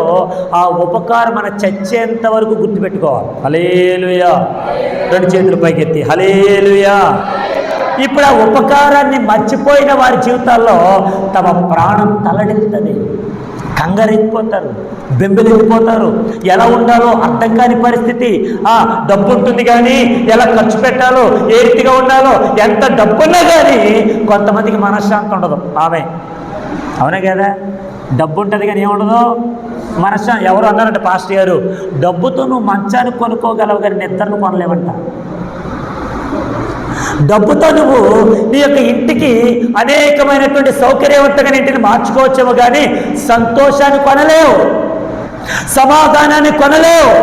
ఆ ఉపకారం మన చచ్చేంత వరకు గుర్తుపెట్టుకోవాలి. హల్లెలూయా. 2 చేతులు పైకెత్తి హల్లెలూయా. ఇప్పుడు ఆ ఉపకారాన్ని మర్చిపోయిన వారి జీవితాల్లో తమ ప్రాణం తలడిల్లుతుంది, కంగారెత్తిపోతారు, బెంబెలెత్తిపోతారు, ఎలా ఉండాలో అర్థం కాని పరిస్థితి. డబ్బు ఉంటుంది కానీ ఎలా ఖర్చు పెట్టాలో, ఏ రీతిగా ఉండాలో, ఎంత డబ్బున్నా కానీ కొంతమందికి మనశ్శాంతి ఉండదు. ఆమె అవునా కదా? డబ్బు ఉంటుంది కానీ ఏముండదు మనశ్శాంతి. ఎవరు అన్నారంటే, పాస్టర్ గారు డబ్బుతో నువ్వు మంచాన్ని కొనుక్కోగలవు కానీ నిద్రను కొనలేవంట. డబ్బుతో నువ్వు నీ యొక్క ఇంటికి అనేకమైనటువంటి సౌకర్యవంతమైన ఇంటిని మార్చుకోవచ్చేమో కానీ సంతోషాన్ని కొనలేవు, సమాధానాన్ని కొనలేవు,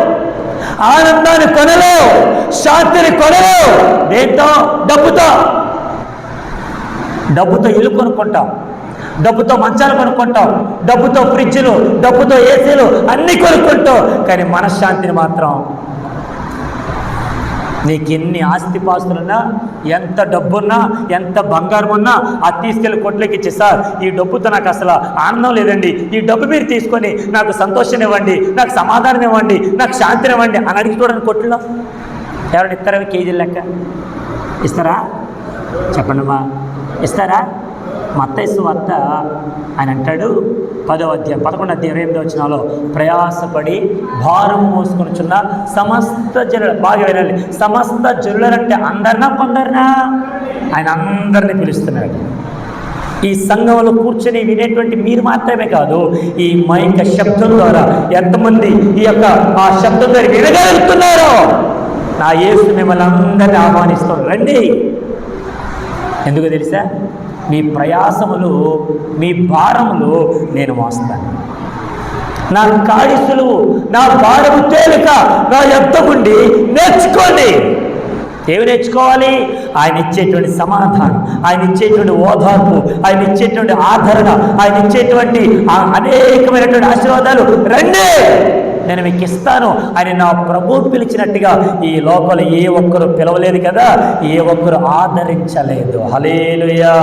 ఆనందాన్ని కొనలేవు, శాంతిని కొనలేవు. దేంతో? డబ్బుతో. డబ్బుతో ఇల్లు కొనుక్కుంటాం, డబ్బుతో మంచాలు కొనుక్కుంటాం, డబ్బుతో ఫ్రిడ్జ్లు, డబ్బుతో ఏసీలు అన్నీ కొనుక్కుంటాం, కానీ మనశ్శాంతిని మాత్రం. నీకు ఎన్ని ఆస్తిపాస్తులున్నా, ఎంత డబ్బున్నా, ఎంత బంగారం ఉన్నా అది తీసుకెళ్ళి కొట్లకి ఇచ్చి, సార్ ఈ డబ్బుతో నాకు అసలు ఆనందం లేదండి, ఈ డబ్బు మీరు తీసుకొని నాకు సంతోషం ఇవ్వండి, నాకు సమాధానం ఇవ్వండి, నాకు శాంతిని ఇవ్వండి అని అడిగి చూడండి. కొట్లో ఎవరైనా ఇస్తారా? కేజీల లెక్క ఇస్తారా? చెప్పండి అమ్మా, ఇస్తారా? మత్తయి సువార్త ఆయన అంటాడు 10వ అధ్యాయం 11వ అధ్యాయం 28వ వచనంలో, ప్రయాసపడి భారం మోసుకొనిచున్న సమస్త జనుల, బాగా వినాలి, సమస్త జనులంటే అందరినా కొందరినా? ఆయన అందరినీ పిలుస్తున్నాడు. ఈ సంఘంలో కూర్చొని వినేటువంటి మీరు మాత్రమే కాదు, ఈ మైక శబ్దం ద్వారా ఎంతమంది ఈ యొక్క ఆ శబ్దం ద్వారా వినగలుగుతున్నారో, నా యేసు మిమ్మల్ని అందరినీ ఆహ్వానిస్తాను, రండి. ఎందుకు తెలుసా? మీ ప్రయాసములు, మీ భారములు నేను మోస్తాను. నా కాడి సులువు, నా భారము తేలిక, నా యొద్దకుండి నేర్చుకోండి. ఏమి నేర్చుకోవాలి? ఆయన ఇచ్చేటువంటి సమాధానం, ఆయన ఇచ్చేటువంటి ఓదార్పు, ఆయన ఇచ్చేటువంటి ఆదరణ, ఆయన ఇచ్చేటువంటి అనేకమైనటువంటి ఆశీర్వాదాలు రండి నేను మీకు ఇస్తాను అని నా ప్రభువు పిలిచినట్టుగా ఈ లోకంలో ఏ ఒక్కరు పిలవలేదు కదా, ఏ ఒక్కరు ఆదరించలేదు. హల్లెలూయా.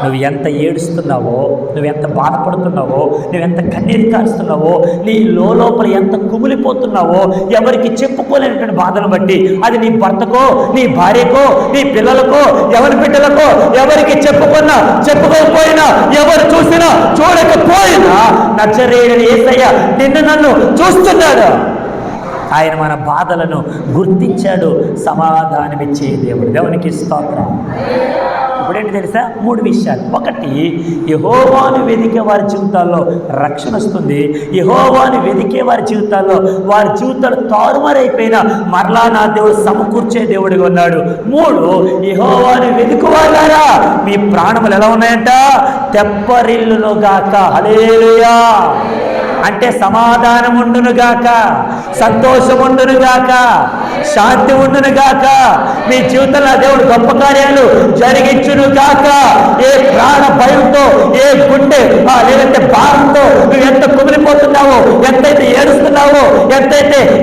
నువ్వు ఎంత ఏడుస్తున్నావో, నువ్వెంత బాధపడుతున్నావో, నువ్వెంత కన్నీరు కారుస్తున్నావో, నీ లోపల ఎంత కుమిలిపోతున్నావో, ఎవరికి చెప్పుకోలేనటువంటి బాధను బట్టి, అది నీ భర్తకో, నీ భార్యకో, నీ పిల్లలకో, ఎవరి బిడ్డలకో, ఎవరికి చెప్పుకున్నా, చెప్పుకోకపోయినా, ఎవరు చూసినా చూడకపోయినా నజరేయుడైన యేసయ్య నిన్ను నన్ను చూస్తున్నాడు. ఆయన మన బాధలను గుర్తించాడు, సమాధానమిచ్చే దేవుడు. దేవునికి స్తోత్రం. ఇప్పుడేంటి తెలుసా? 3 విషయాలు. ఒకటి, యెహోవాను వెదికే వారి జీవితాల్లో రక్షణ వస్తుంది. యెహోవాను వెదికే వారి జీవితాల్లో వారి జీవితాలు తారుమారైపోయినా మరలా నా దేవుడు సమకూర్చే దేవుడిగా ఉన్నాడు. 3, యెహోవాను వెదుకువారా మీ ప్రాణములు ఎలా ఉన్నాయంట? తెప్పరిల్లును గాక. హల్లెలూయా. అంటే సమాధానం ఉండునుగాక, సంతోషం ఉండునుగాక, శాంతి ఉండునుగాక. మీ జీవితంలో దేవుడు గొప్ప కార్యాలు జరిగించునుగాక. ఏ ప్రాణ భయంతో, ఏ గుండె లేదంటే భారంతో నువ్వు ఎంత కుమిలిపోతున్నావో, ఎంతైతే ఏడుస్తున్నావో,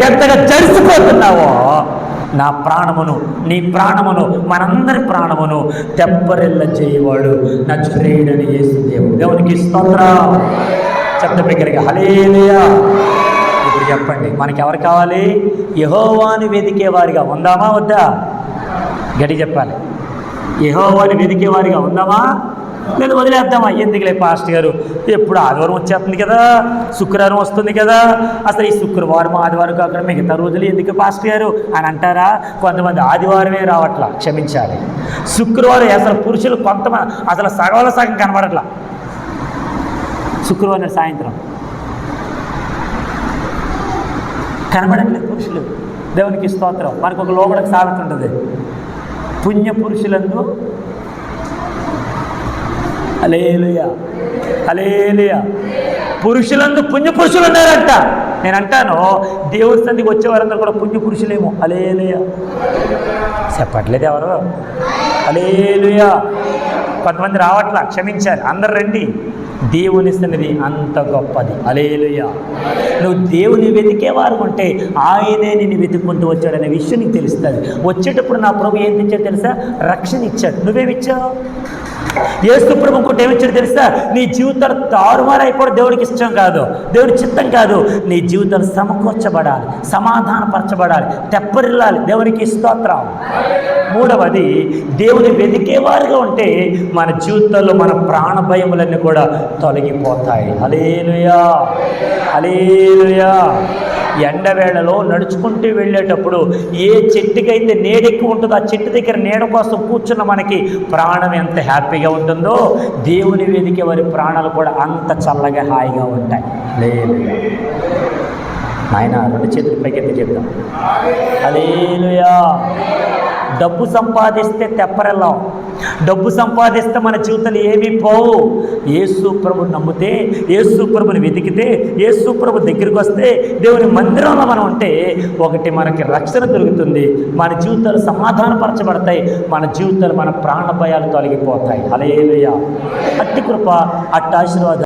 ఎంతగా జడిసిపోతున్నావో, నా ప్రాణమును, నీ ప్రాణమును, మనందరి ప్రాణమును తెప్పరిల్ల చేయవాడు నజరేయుడైన యేసు దేవుడు. దేవునికి స్తోత్రం. శబ్ద బిగ్గరగా హల్లెలూయా. ఇప్పుడు చెప్పండి, మనకి ఎవరు కావాలి? యెహోవాను వెదికే వారిగా ఉందామా వద్దా? గట్టి చెప్పాలి. యెహోవాను వెదికే వారిగా ఉందామా లేదా వదిలేద్దామా? ఎందుకులే పాస్టర్ గారు, ఎప్పుడు ఆదివారం వచ్చేస్తుంది కదా, శుక్రవారం వస్తుంది కదా, అసలు ఈ శుక్రవారం ఆదివారం కాకుండా మిగతా రోజులు ఎందుకు పాస్టర్ గారు అని అంటారా? కొంతమంది ఆదివారమే రావట్లా, క్షమించాలి. శుక్రవారం అసలు పురుషులు కొంతమంది అసలు సగం కనబడట్లా. శుక్రవారం సాయంత్రం కనబడట్లేదు పురుషులు. దేవునికి స్తోత్రం. మనకు ఒక లోపలికి సామెత ఉంటుంది, పుణ్య పురుషులందు హల్లెలూయా, హల్లెలూయా, పురుషులందు పుణ్య పురుషులు ఉన్నారంట. నేను అంటాను, దేవుడి సందికి వచ్చేవారందరూ కూడా పుణ్య పురుషులేమో. హల్లెలూయా. చెప్పట్లేదు ఎవరు? హల్లెలూయా. కొంతమంది రావట్లా, క్షమించాలి. అందరు రండి. దేవుని సన్నిధి అంత గొప్పది. హల్లెలూయా. నువ్వు దేవుని వెతికేవారు ఉంటే ఆయనే నిన్ను వెతుక్కుంటూ వచ్చాడనే విషయం నీకు తెలుస్తుంది. వచ్చేటప్పుడు నా ప్రభు ఏం తెచ్చాడు తెలుసా? రక్షణ ఇచ్చాడు. నువ్వేమిచ్చావు? యేసు ప్రభు ఇంకోటి ఏమిచ్చాడు తెలుసా? నీ జీవితాలు తారుమారైపోవడం దేవుడికి ఇష్టం కాదు, దేవుడి చిత్తం కాదు. నీ జీవితాలు సమకూర్చబడాలి, సమాధానపరచబడాలి, తెప్పరిల్లాలి. దేవునికి స్తోత్రం. 3వది, దేవుని వెతికేవారుగా ఉంటే మన జీవితాల్లో మన ప్రాణ భయములన్నీ కూడా తొలగిపోతాయి. హల్లెలూయా, హల్లెలూయా. ఎండవేళలో నడుచుకుంటూ వెళ్ళేటప్పుడు ఏ చెట్టుకైతే నీడెక్కువ ఉంటుందో ఆ చెట్టు దగ్గర నీడ కోసం కూర్చున్న మనకి ప్రాణం ఎంత హ్యాపీగా ఉంటుందో, దేవుని వెదికే వారి ప్రాణాలు కూడా అంత చల్లగా హాయిగా ఉంటాయి. హల్లెలూయా. ఆయన 2 చేతులు పైకెత్తి చెప్తాం. హల్లెలూయా. డబ్బు సంపాదిస్తే తెప్పరెళ్ళాం, డబ్బు సంపాదిస్తే మన జీవితాలు ఏమీ పోవు. యేసు ప్రభుని నమ్మితే, యేసు ప్రభుని వెతికితే, యేసు ప్రభు దగ్గరికి వస్తే, దేవుని మందిరంలో మనం ఉంటే ఒకటి మనకి రక్షణ దొరుకుతుంది, మన జీవితాలు సమాధానపరచబడతాయి, మన జీవితాలు మన ప్రాణ భయాలు తొలగిపోతాయి. హల్లెలూయా. అట్టి కృప, అట్టి ఆశీర్వాదం.